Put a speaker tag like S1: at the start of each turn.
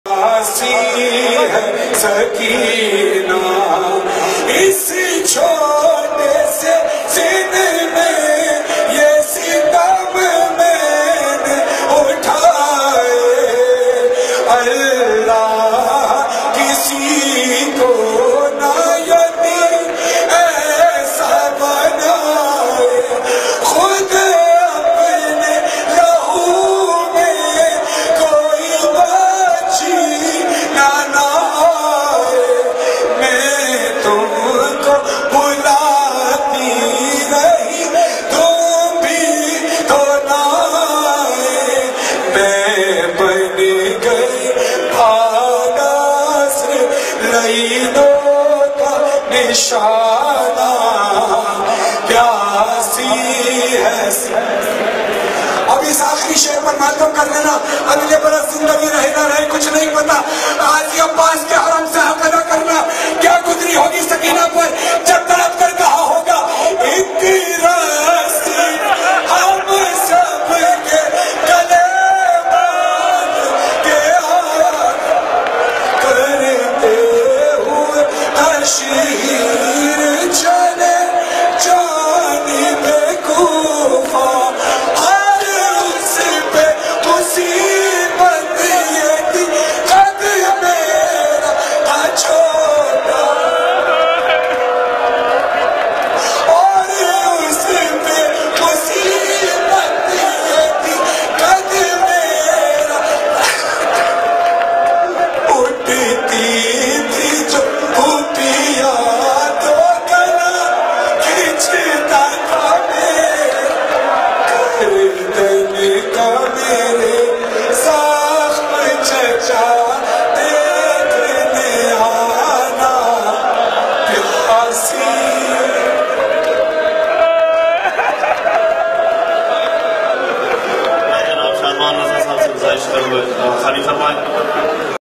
S1: آسی ہے سکینہ اس چھوٹے سے سن میں یہ ستم میں نے اٹھائے اللہ کسی کو نہ یتیم ایسا بنائے خود اپنے لہو میں کوئی بچی نہ آئے میں تم کو بلاتی رہی تم بھی تو نہ آئے میں بن گئی ناصر لیلوں کا نشانہ پیاسی ہے اب اس آخری شعر پر معلوم کر لینا اگلے برس زندگی رہے نہ رہے کچھ نہیں پتا غازی عباس کے حرم سے حق ادا کرنا کیا گزری ہوگی سکینہ پر جب تڑپ کر کہا ہوگا ایک رسی ہم سب کے گلے باندھ کے کرتے ہوئے تشہیر چلے جانب کوفہ ہر اس پہ مصیبت یہ تھی قد میرا تھا چھوٹا اور اس پہ مصیبت یہ تھی قد میرا اٹھتی تھی جو پھوپھیا تو گلا کھینچتا تھا گردن کا میرے زخم چچا دیکھنے آنا پیاسی
S2: میں جناب شادمان نظر صاحب سے گزارش کروں خالی فرمائیں